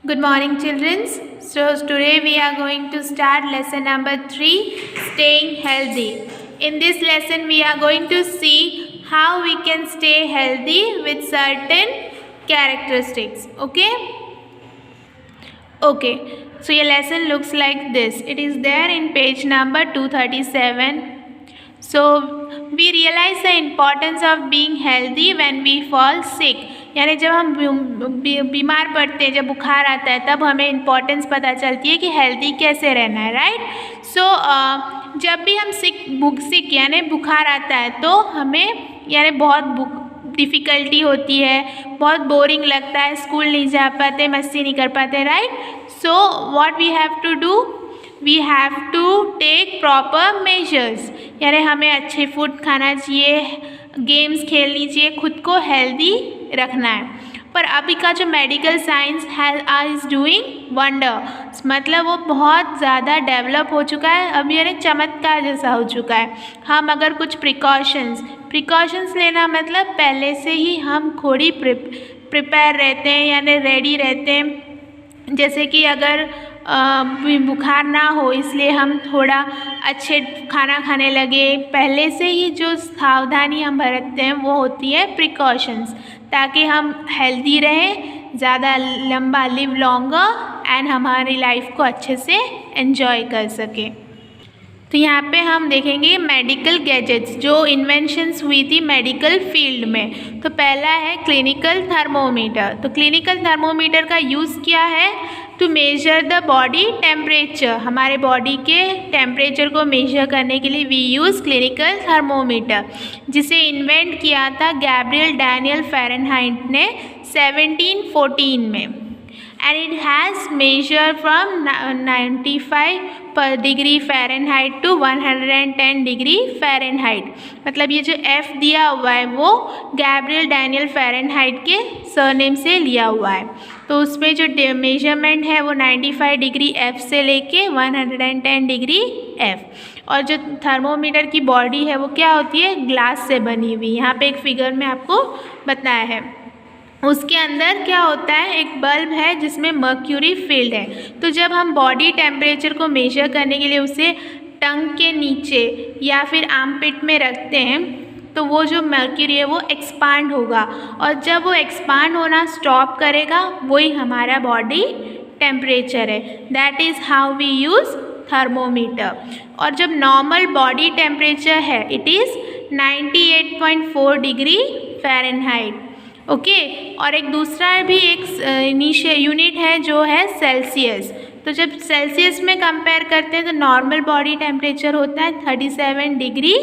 Good morning, children. So today we are going to start lesson number 3, staying healthy. In this lesson we are going to see how we can stay healthy with certain characteristics. Okay. So your lesson looks like this. It is there in page number 237. So we realize the importance of being healthy when we fall sick. यानी जब हम बीमार पड़ते हैं, जब बुखार आता है, तब हमें इम्पोर्टेंस पता चलती है कि हेल्दी कैसे रहना है, राइट। सो जब भी हम सिक यानी बुखार आता है तो हमें यानी बहुत डिफ़िकल्टी होती है, बहुत बोरिंग लगता है, स्कूल नहीं जा पाते, मस्ती नहीं कर पाते, right. So what we have to do, we have to take proper measures, यानी हमें अच्छे फूड खाना चाहिए, गेम्स खेलनी चाहिए, खुद को हेल्दी रखना है। पर अभी का जो medical science is doing wonder, मतलब वो बहुत ज़्यादा डेवलप हो चुका है, अभी यानी चमत्कार जैसा हो चुका है। हम अगर कुछ प्रिकॉशंस लेना मतलब पहले से ही हम थोड़ी प्रिपेयर रहते हैं, यानी रेडी रहते हैं। जैसे कि अगर बुखार ना हो इसलिए हम थोड़ा अच्छे खाना खाने लगे, पहले से ही जो सावधानी हम बरतते हैं वो होती है प्रिकॉशंस, ताकि हम हेल्दी रहें, ज़्यादा लंबा लिव लॉन्गर एंड हमारी लाइफ को अच्छे से एंजॉय कर सकें। तो यहाँ पे हम देखेंगे मेडिकल गैजेट्स जो इन्वेंशंस हुई थी मेडिकल फील्ड में। तो पहला है क्लिनिकल थर्मोमीटर। तो क्लिनिकल थर्मोमीटर का यूज़ क्या है, to measure the body temperature, हमारे बॉडी के टेम्परेचर को मेजर करने के लिए वी यूज़ क्लिनिकल थर्मोमीटर, जिसे इन्वेंट किया था गैब्रियल डैनियल फ़ारेनहाइट ने 1714 में। And it has measure from 95 degree Fahrenheit to 110 degree Fahrenheit. मतलब ये जो F दिया हुआ है वो गैब्रियल डैनियल फ़ारेनहाइट के सरनेम से लिया हुआ है। तो उसमें जो मेजरमेंट है वो 95 डिग्री F से लेके 110 डिग्री F। और जो थर्मोमीटर की बॉडी है वो क्या होती है, ग्लास से बनी हुई। यहाँ पे एक फिगर में आपको बताया है। उसके अंदर क्या होता है, एक बल्ब है जिसमें मर्क्यूरी फील्ड है। तो जब हम बॉडी टेम्परेचर को मेजर करने के लिए उसे टंग के नीचे या फिर आर्मपिट में रखते हैं तो वो जो मर्क्यूरी है वो एक्सपांड होगा, और जब वो एक्सपांड होना स्टॉप करेगा वही हमारा बॉडी टेम्परेचर है। That is how we use thermometer. और जब नॉर्मल बॉडी टेम्परेचर है it is 98.4 degree Fahrenheit. Okay. और एक दूसरा भी एक यूनिट है जो है सेल्सियस। तो जब सेल्सियस में कंपेयर करते हैं तो नॉर्मल बॉडी टेम्परेचर होता है 37 डिग्री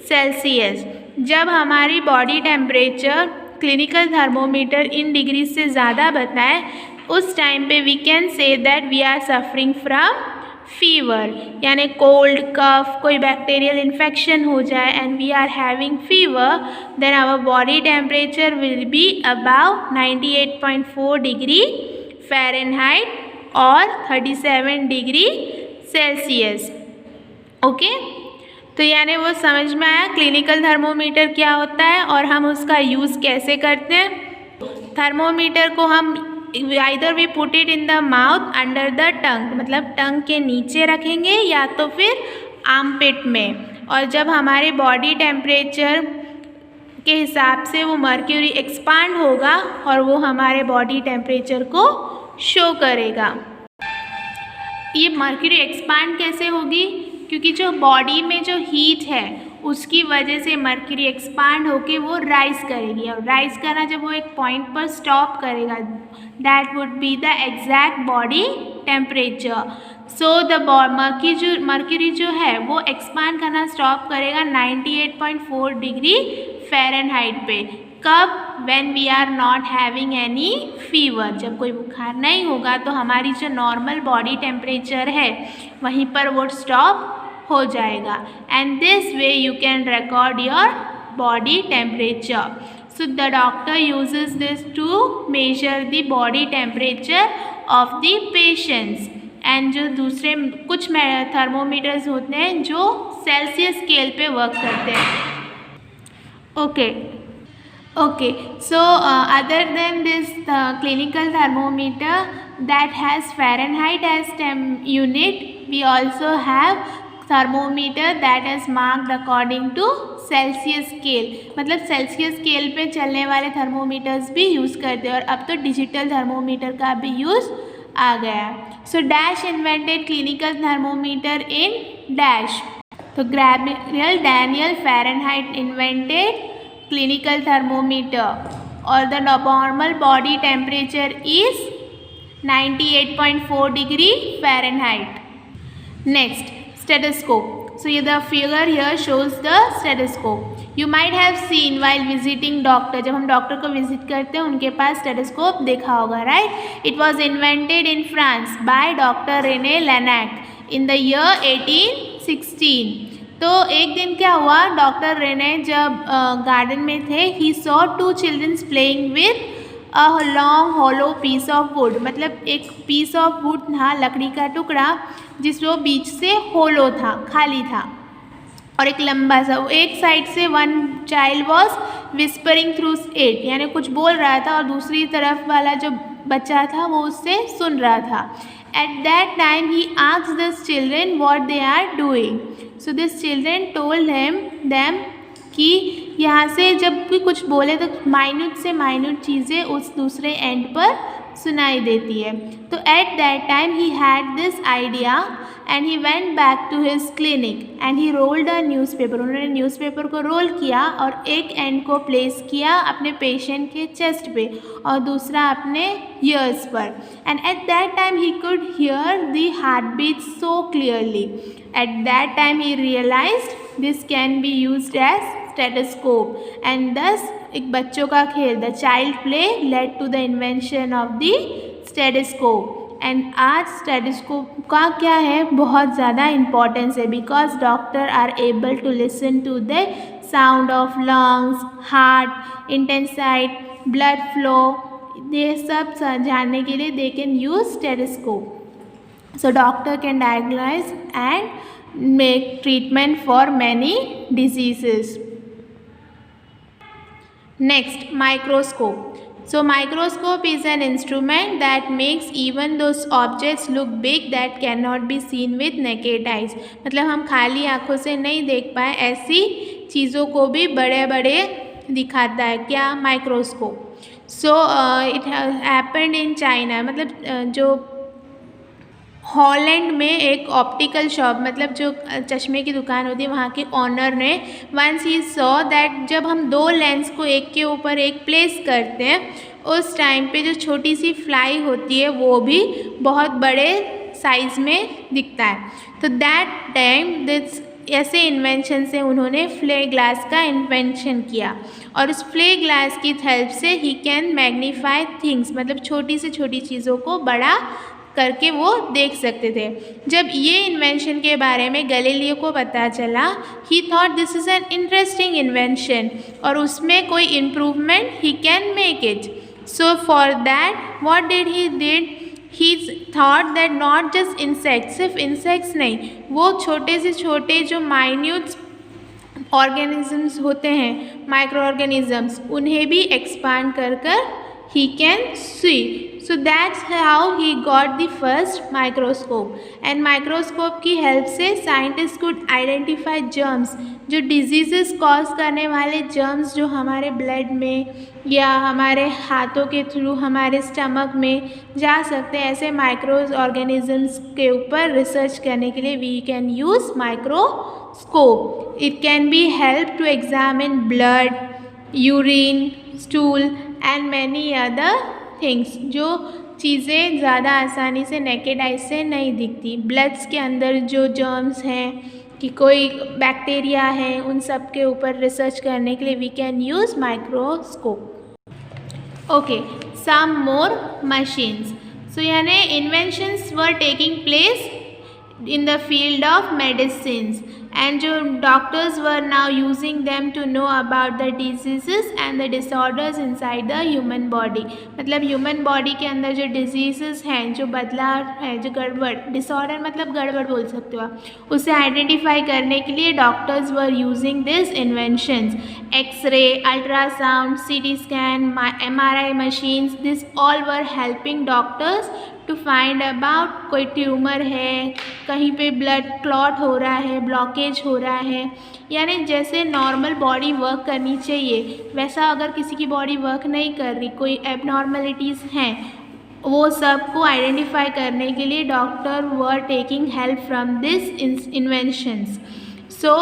सेल्सियस। जब हमारी बॉडी टेम्परेचर क्लिनिकल थर्मोमीटर इन डिग्री से ज़्यादा बताए उस टाइम पे we can say that we are suffering from fever, यानी कोल्ड कफ, कोई बैक्टीरियल इन्फेक्शन हो जाए and we are having fever, then our body temperature will be above 98.4 degree Fahrenheit और 37 डिग्री सेल्सियस। ओके। तो यानी वो समझ में आया क्लिनिकल थर्मोमीटर क्या होता है और हम उसका यूज़ कैसे करते हैं। थर्मोमीटर को हम either we put it in the mouth under the tongue, मतलब टंग के नीचे रखेंगे या तो फिर आर्मपिट में। और जब हमारे बॉडी टेम्परेचर के हिसाब से वो मर्क्यूरी एक्सपांड होगा और वो हमारे बॉडी टेम्परेचर को शो करेगा। ये मर्क्यूरी एक्सपांड कैसे होगी, क्योंकि जो बॉडी में जो हीट है उसकी वजह से मर्क्यूरी एक्सपांड होके वो राइज करेगी, और राइज करना जब वो एक पॉइंट पर स्टॉप करेगा that would be the exact body temperature. So the mercury जो है वो एक्सपांड करना स्टॉप करेगा 98.4 डिग्री फ़ारेनहाइट पे। कब, when we are not having any fever, जब कोई बुखार नहीं होगा तो हमारी जो नॉर्मल बॉडी टेम्परेचर है वहीं पर वो स्टॉप हो जाएगा। And this way you can record your body temperature. So the doctor uses this to measure the body temperature of the patients. And जो दूसरे कुछ थर्मोमीटर्स होते हैं जो सेल्सियस स्केल पे वर्क करते हैं। Okay, so other than this clinical thermometer that has Fahrenheit as unit, we also have thermometer that is marked according to Celsius scale. मतलब सेल्सियस स्केल पे चलने वाले थर्मोमीटर्स भी यूज़ करते हैं और अब तो डिजिटल थर्मोमीटर का भी यूज़ आ गया. So dash invented clinical thermometer in dash. तो Gabriel Daniel Fahrenheit invented clinical thermometer or the normal body temperature is 98.4 degree Fahrenheit. Next, stethoscope. So the figure here shows the stethoscope. You might have seen while visiting doctor, जब हम doctor को visit करते हैं उनके पास stethoscope देखा होगा, right. It was invented in France by doctor Rene Laennec in the year 1816. तो एक दिन क्या हुआ, डॉक्टर रेने जब गार्डन में थे, he saw 2 childrens playing with a long hollow piece of wood. मतलब एक पीस ऑफ वुड था, लकड़ी का टुकड़ा, जिसमें बीच से होलो था, खाली था, और एक लंबा सा. एक साइड से one child was whispering through it, यानी कुछ बोल रहा था और दूसरी तरफ वाला जो बच्चा था वो उससे सुन रहा था. At that time he asked these children what they are doing. So these children told them कि यहाँ से जब भी कुछ बोले तो माइन्यूट से माइन्यूट चीज़ें उस दूसरे एंड पर सुनाई देती है. तो at that time he had this idea and he went back to his clinic and he rolled a newspaper. उन्होंने न्यूज़पेपर को रोल किया और एक एंड को प्लेस किया अपने पेशेंट के चेस्ट पे और दूसरा अपने ईयर्स पर. And at that time he could hear the heart beat so clearly. At that time he realized this can be used as stethoscope. And this एक बच्चों का खेल, the child play led to the invention of the stethoscope. And आज stethoscope का क्या है, बहुत ज़्यादा इम्पॉर्टेंस है, because doctor are able to listen to the sound of lungs, heart, intensity, blood flow. ये सब जानने के लिए they can use stethoscope. So doctor can diagnose and make treatment for many diseases. Next, microscope. So microscope is an instrument that makes even those objects look big that cannot be seen with naked eyes. मतलब हम खाली आँखों से नहीं देख पाए ऐसी चीज़ों को भी बड़े बड़े दिखाता है. क्या? Microscope. So it happened in China. मतलब जो हॉलैंड में एक ऑप्टिकल शॉप, मतलब जो चश्मे की दुकान होती है, वहाँ के ऑनर ने वंस ही सॉ दैट जब हम 2 लेंस को एक के ऊपर एक प्लेस करते हैं उस टाइम पे जो छोटी सी फ्लाई होती है वो भी बहुत बड़े साइज़ में दिखता है. तो दैट टाइम दिस ऐसे इन्वेंशन से उन्होंने फ्ले ग्लास का इन्वेंशन किया और उस फ्ले ग्लास की हेल्प से ही कैन मैग्नीफाई थिंग्स. मतलब छोटी से छोटी चीज़ों को बड़ा करके वो देख सकते थे. जब ये इन्वेंशन के बारे में गैलीलियो को पता चला, ही thought this is an interesting invention और उसमें कोई improvement he can make it. So for that what did he thought that not just insects, सिर्फ इंसेक्ट्स नहीं, वो छोटे से छोटे जो माइन्यूट ऑर्गेनिजम्स होते हैं, माइक्रो ऑर्गेनिजम्स, उन्हें भी एक्सपांड कर he can see. So that's how he got the first microscope. And microscope की हेल्प से scientists could identify germs, जो diseases cause करने वाले germs जो हमारे blood में या हमारे हाथों के थ्रू हमारे स्टमक में जा सकते हैं. ऐसे माइक्रो ऑर्गेनिजम्स के ऊपर रिसर्च करने के लिए we can use microscope. It can be help to examine blood, urine, stool and many other things. जो चीज़ें ज़्यादा आसानी से नेकेड आई से नहीं दिखती. ब्लड्स के अंदर जो जर्म्स हैं कि कोई बैक्टीरिया है, उन सब के ऊपर रिसर्च करने के लिए we can use microscope. Okay, some more machines. So यानी inventions were taking place in the field of medicines. And जो doctors were now using them to know about the diseases and the disorders inside the human body. मतलब human body के अंदर जो diseases हैं, जो बदलाव है, जो गड़बड़, डिसऑर्डर मतलब गड़बड़ बोल सकते हो आप, उसे आइडेंटिफाई करने के लिए doctors were using this inventions. X-ray, ultrasound, CT scan, MRI machines, this all were helping doctors to find about कोई ट्यूमर है, कहीं पे ब्लड क्लॉट हो रहा है, ब्लॉकेज हो रहा है, यानी जैसे नॉर्मल बॉडी वर्क करनी चाहिए वैसा अगर किसी की बॉडी वर्क नहीं कर रही, कोई एबनॉर्मलिटीज़ हैं, वो सब को आइडेंटिफाई करने के लिए doctor were taking help from this inventions. So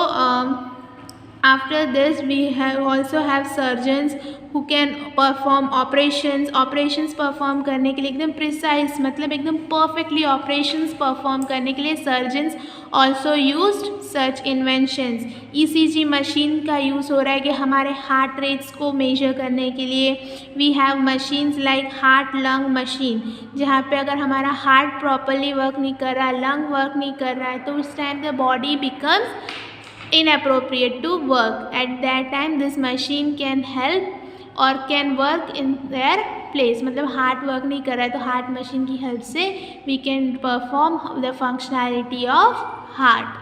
after this we also have surgeons who can perform operations perform करने के लिए एकदम precise, मतलब एकदम perfectly operations perform करने के लिए surgeons also used such inventions। ECG machine का यूज़ हो रहा है कि हमारे हार्ट रेट्स को मेजर करने के लिए। we have machines like heart lung machine, जहाँ पे अगर हमारा हार्ट प्रॉपरली वर्क नहीं कर रहा, लंग वर्क नहीं कर रहा है, तो उस time the body becomes inappropriate to work. At that time this machine can help or can work in their place। मतलब हार्ट वर्क नहीं कर रहा है तो हार्ट मशीन की हेल्प से we can perform the functionality of heart।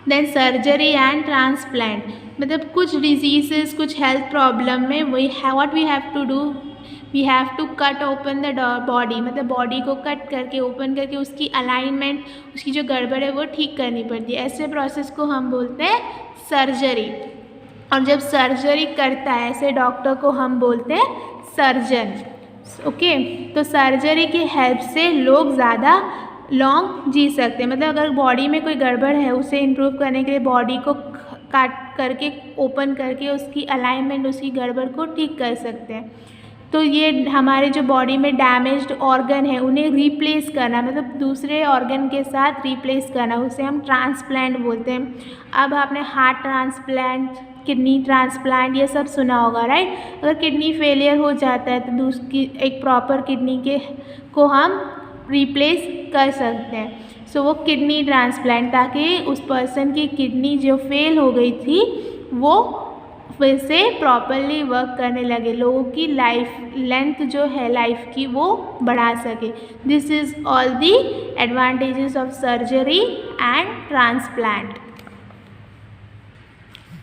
then surgery and transplant, मतलब कुछ डिजीजेस, कुछ हेल्थ प्रॉब्लम में what we have to do, we have to cut open the body, मतलब बॉडी को कट करके open करके उसकी अलाइनमेंट, उसकी जो गड़बड़ है वो ठीक करनी पड़ती है। ऐसे प्रोसेस को हम बोलते हैं सर्जरी। और जब सर्जरी करता है ऐसे डॉक्टर को हम बोलते हैं सर्जन। ओके, तो सर्जरी की हेल्प से लोग ज़्यादा लॉन्ग जी सकते हैं। मतलब अगर बॉडी में कोई गड़बड़ है उसे इम्प्रूव करने के लिए बॉडी को काट करके ओपन करके उसकी अलाइनमेंट, उसकी गड़बड़ को ठीक कर सकते हैं। तो ये हमारे जो बॉडी में डैमेज्ड ऑर्गन है उन्हें रिप्लेस करना, मतलब दूसरे ऑर्गन के साथ रिप्लेस करना, उसे हम ट्रांसप्लांट बोलते हैं। अब आपने हार्ट ट्रांसप्लांट, किडनी ट्रांसप्लांट ये सब सुना होगा, राइट। अगर किडनी फेलियर हो जाता है तो दूसरी एक प्रॉपर किडनी को हम रिप्लेस कर सकते हैं। सो वो किडनी ट्रांसप्लांट, ताकि उस पर्सन की किडनी जो फेल हो गई थी वो फिर से प्रॉपरली वर्क करने लगे, लोगों की लाइफ लेंथ जो है लाइफ की वो बढ़ा सके। This is all the advantages of surgery and transplant.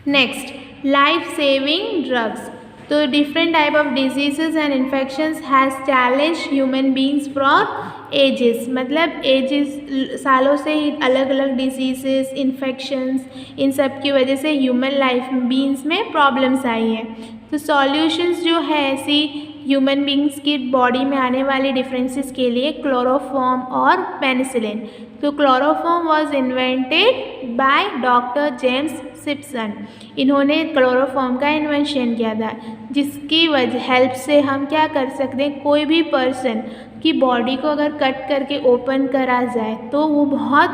Next, life saving drugs. तो different type of diseases and infections has challenge human beings for ages, मतलब एजेस सालों से ही अलग अलग डिजीजेस, इन्फेक्शंस, इन सब की वजह से ह्यूमन लाइफ बींग्स में प्रॉब्लम्स आई हैं। तो सॉल्यूशंस जो है ऐसी ह्यूमन बींग्स की बॉडी में आने वाले डिफरेंसेस के लिए क्लोरोफॉर्म और पेनिसिलिन। तो chloroform was invented by doctor James Simpson. इन्होंने क्लोरोफॉर्म का इन्वेंशन किया था, जिसकी हेल्प से हम क्या कर सकते हैं, कोई भी पर्सन की बॉडी को अगर कट करके ओपन करा जाए तो वो बहुत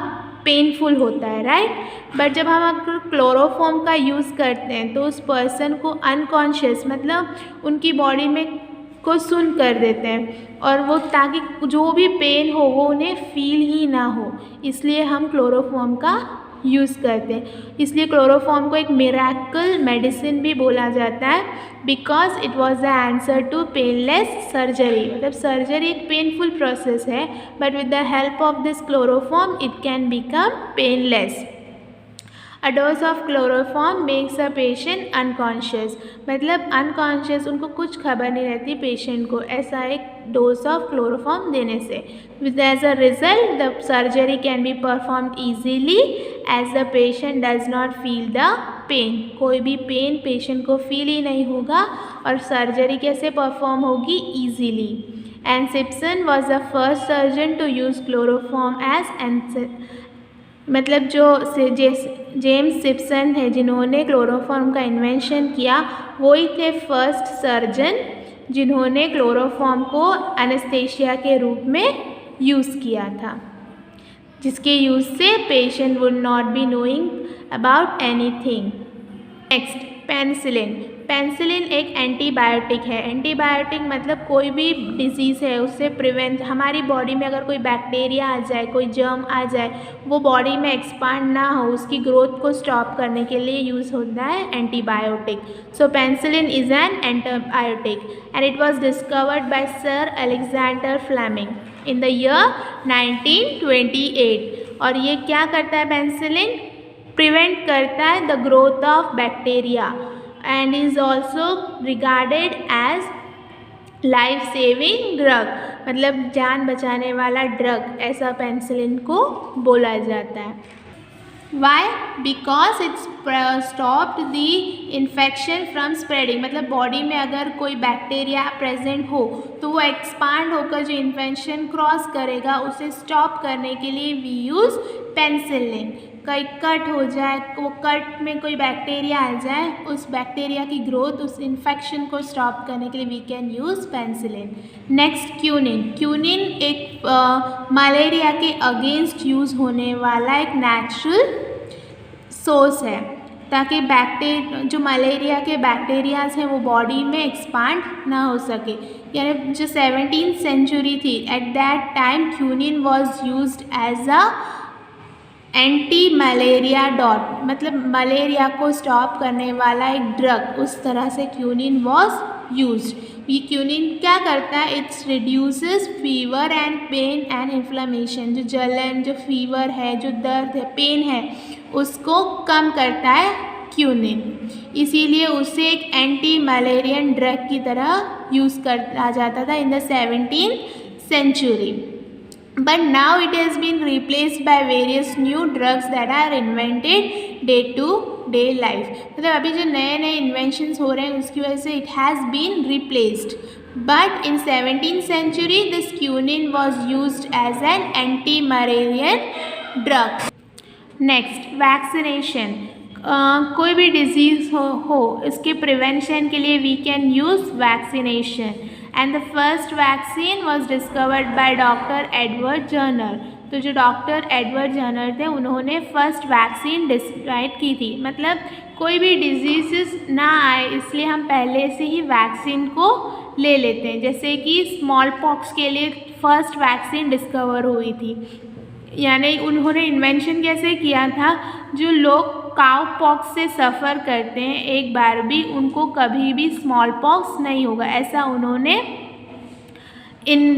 पेनफुल होता है, राइट। बट जब हम अगर क्लोरोफॉर्म का यूज़ करते हैं तो उस पर्सन को अनकॉन्शियस, मतलब उनकी बॉडी में को सुन कर देते हैं, और वो ताकि जो भी पेन हो वो उन्हें फील ही ना हो, इसलिए हम क्लोरोफॉर्म का यूज़ करते हैं। इसलिए क्लोरोफॉर्म को एक मिरेकल मेडिसिन भी बोला जाता है, because it was the answer to painless surgery. मतलब सर्जरी एक पेनफुल प्रोसेस है, but with the help of this chloroform it can become painless. A dose of chloroform makes a patient unconscious, मतलब unconscious, उनको कुछ खबर नहीं रहती patient को, ऐसा एक डोज ऑफ क्लोरोफॉर्म देने से। With as a result the surgery can be performed easily as the patient does not feel the pain. कोई भी पेन पेशेंट को फील ही नहीं होगा, और सर्जरी कैसे परफॉर्म होगी, easily. And Simpson was the first surgeon to use chloroform as मतलब जो जेम्स सिप्सन है जिन्होंने क्लोरोफॉर्म का इन्वेंशन किया, वो ही थे फर्स्ट सर्जन जिन्होंने क्लोरोफॉर्म को एनेस्थेशिया के रूप में यूज़ किया था, जिसके यूज़ से patient would not be knowing about anything. Next, penicillin. Penicillin एक एंटीबायोटिक है। एंटीबायोटिक मतलब कोई भी डिजीज़ है उससे प्रिवेंट, हमारी बॉडी में अगर कोई बैक्टीरिया आ जाए, कोई जर्म आ जाए, वो बॉडी में एक्सपांड ना हो, उसकी ग्रोथ को स्टॉप करने के लिए यूज़ होता है antibiotic. So penicillin is an antibiotic and it was discovered by sir Alexander Fleming in the year 1928। और ये क्या करता है पेंसिलिन? प्रिवेंट करता है the growth of bacteria and is also regarded as life saving drug, मतलब जान बचाने वाला ड्रग, ऐसा पेंसिलिन को बोला जाता है। Why? Because it's stopped the infection from spreading, मतलब बॉडी में अगर कोई बैक्टीरिया प्रेजेंट हो तो वो एक्सपांड होकर जो इन्फेक्शन क्रॉस करेगा उसे स्टॉप करने के लिए वी यूज़ पेंसिलिन। कोई कट हो जाए, वो कट में कोई बैक्टीरिया आ जाए, उस बैक्टीरिया की ग्रोथ, उस इन्फेक्शन को स्टॉप करने के लिए we can use penicillin. Next quinine. Quinine एक मलेरिया के अगेंस्ट यूज़ होने वाला एक नेचुरल सोर्स है, ताकि जो मलेरिया के बैक्टीरियाज हैं वो बॉडी में एक्सपांड ना हो सके। यानी जो 17th सेंचुरी थी, at that time quinine was used as a anti malaria dot, मतलब मलेरिया को स्टॉप करने वाला एक ड्रग, उस तरह से क्यूनिन वॉज यूज्ड। ये क्यूनिन क्या करता है? It's reduces fever and pain and inflammation, जो जलन, जो फीवर है, जो दर्द है, पेन है, उसको कम करता है क्यूनिन। इसीलिए उसे एक एंटी मलेरियन ड्रग की तरह यूज़ करा जाता था in the 17th century। But now it has been replaced by various new drugs that are invented day to day life। मतलब अभी जो नए नए इन्वेंशंस हो रहे हैं उसकी वजह से it has been replaced। But in 17th century this quinine was used as an anti-malarian drug। Next, vaccination। कोई भी डिजीज़ हो इसके प्रिवेंशन के लिए we can use vaccination and the first vaccine was discovered by doctor Edward Jenner. तो जो doctor Edward जर्नर थे उन्होंने फर्स्ट वैक्सीन डिस्क्राइब की थी, मतलब कोई भी डिजीज़ ना आए इसलिए हम पहले से ही वैक्सीन को ले लेते हैं। जैसे कि स्मॉल पॉक्स के लिए फर्स्ट वैक्सीन डिस्कवर हुई थी, यानी उन्होंने इन्वेंशन कैसे किया था, जो लोग काउ पॉक्स से सफ़र करते हैं एक बार भी उनको कभी भी स्मॉल पॉक्स नहीं होगा, ऐसा उन्होंने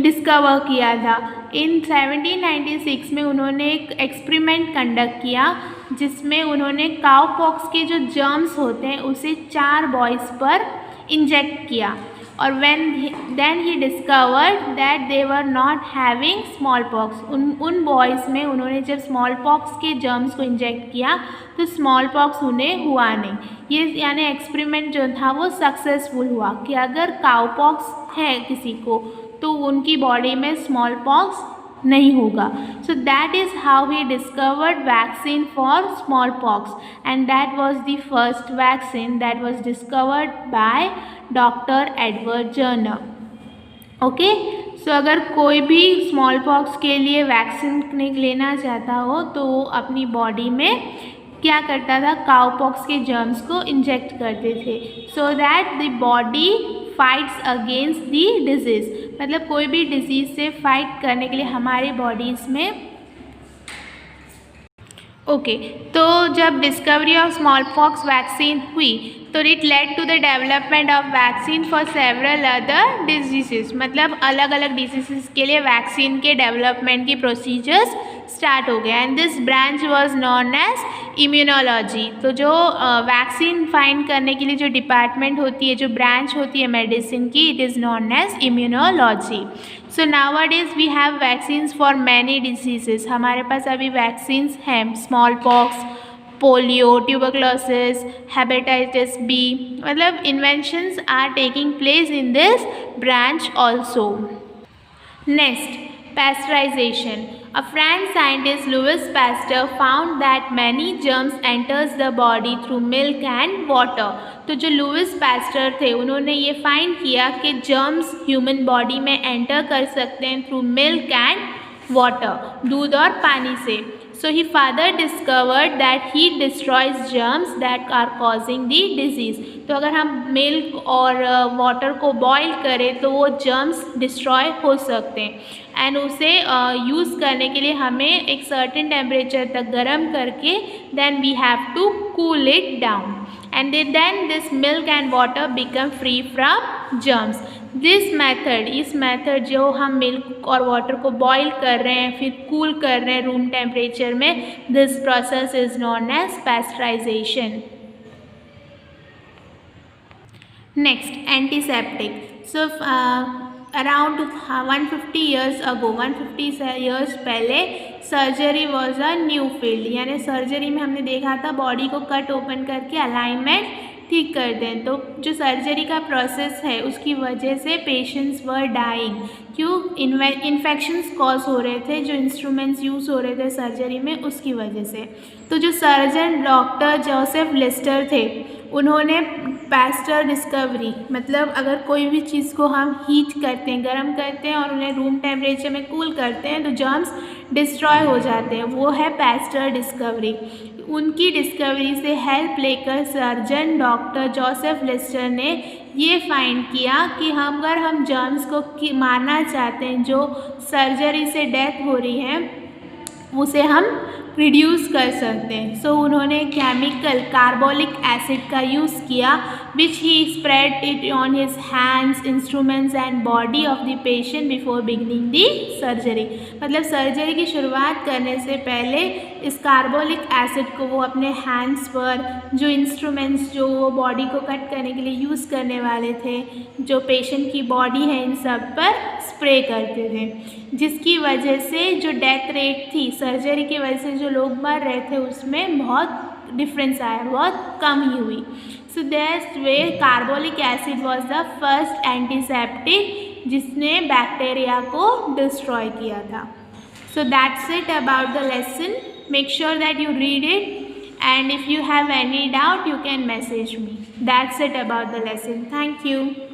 डिस्कवर किया था। इन 1796 में उन्होंने एक एक्सपेरिमेंट कंडक्ट किया जिसमें उन्होंने काउ पॉक्स के जो जर्म्स होते हैं उसे 4 बॉयज़ पर इंजेक्ट किया और then he discovered that they were not having small pox। उन बॉयज़ में उन्होंने जब स्मॉल पॉक्स के जर्म्स को इंजेक्ट किया तो स्मॉल पॉक्स उन्हें हुआ नहीं। ये यानी एक्सपेरिमेंट जो था वो सक्सेसफुल हुआ कि अगर काउ पॉक्स है किसी को तो उनकी बॉडी में स्मॉल पॉक्स नहीं होगा। So that is how he discovered vaccine for smallpox and that was the first vaccine that was discovered by doctor Edward Jenner. Okay, so अगर कोई भी स्मॉल पॉक्स के लिए वैक्सीन लेना चाहता हो तो वो अपनी बॉडी में क्या करता था, काउ पॉक्स के जर्म्स को इंजेक्ट करते थे so that the body fights against the disease. मतलब कोई भी डिजीज़ से फाइट करने के लिए हमारी बॉडीज़ में तो जब discovery of smallpox vaccine हुई तो it led to the development of vaccine for several other disease. मतलब अलग अलग डिजीज़ के लिए वैक्सीन के डेवलपमेंट की प्रोसीजर्स स्टार्ट हो गया and this branch was known as immunology. तो जो वैक्सीन फाइंड करने के लिए जो डिपार्टमेंट होती है, जो ब्रांच होती है मेडिसिन की, it is known as immunology. So nowadays we have vaccines for many diseases. हमारे पास अभी वैक्सीन्स हैं, smallpox, polio, tuberculosis, hepatitis B. मतलब inventions are taking place in this branch also. Next, pasteurization। A French scientist Louis Pasteur found that many germs enters the body through milk and water। तो जो Louis पैस्टर थे उन्होंने ये find किया कि germs human body में enter कर सकते हैं थ्रू मिल्क एंड वाटर, दूध और पानी से। So his father discovered that heat destroys germs that are causing the disease. तो अगर हम मिल्क और वाटर को बॉईल करें तो वो जर्म्स डिस्ट्रॉय हो सकते हैं, एंड उसे यूज़ करने के लिए हमें एक सर्टेन टेम्परेचर तक गर्म करके then we have to cool it down, and then this milk and water become free from germs. इस मेथड जो हम मिल्क और वाटर को बॉईल कर रहे हैं फिर कूल कर रहे हैं रूम टेम्परेचर में, this process is known as pasteurisation. Next, antiseptic. So around 150 years ago, 150 years पहले surgery was a new field. यानी सर्जरी में हमने देखा था बॉडी को कट ओपन करके अलाइनमेंट ठीक कर दें. तो जो सर्जरी का प्रोसेस है उसकी वजह से पेशेंट्स वर डाइंग. क्यों? इन्फेक्शंस कॉज हो रहे थे, जो इंस्ट्रूमेंट्स यूज़ हो रहे थे सर्जरी में उसकी वजह से. तो जो सर्जन डॉक्टर जोसेफ लिस्टर थे उन्होंने पैस्चर डिस्कवरी, मतलब अगर कोई भी चीज़ को हम हीट करते हैं, गर्म करते हैं और उन्हें रूम टेम्परेचर में कूल करते हैं तो जर्म्स डिस्ट्रॉय हो जाते हैं, वो है पैस्चर डिस्कवरी. उनकी डिस्कवरी से हेल्प लेकर सर्जन डॉक्टर जोसेफ लिस्टर ने ये फाइंड किया कि अगर हम जर्म्स को मारना चाहते हैं, जो सर्जरी से डेथ हो रही है उसे हम रिड्यूस कर सकते हैं. सो उन्होंने केमिकल कार्बोलिक एसिड का यूज़ किया, which he spread it on his hands, instruments and body of the patient before beginning the surgery. मतलब सर्जरी की शुरुआत करने से पहले इस कार्बोलिक एसिड को वो अपने हैंड्स पर, जो इंस्ट्रूमेंट्स जो वो बॉडी को कट करने के लिए यूज़ करने वाले थे, जो पेशेंट की बॉडी है, इन सब पर स्प्रे करते थे, जिसकी वजह से जो डेथ रेट थी सर्जरी की वजह से जो लोग मर रहे थे उसमें बहुत डिफरेंस आया, बहुत कम ही हुई. So that's way carbolic acid was the first antiseptic जिसने बैक्टीरिया को डिस्ट्रॉय किया था. So that's it about the lesson. Make sure that you read it, and if you have any doubt you can message me. That's it about the lesson. Thank you.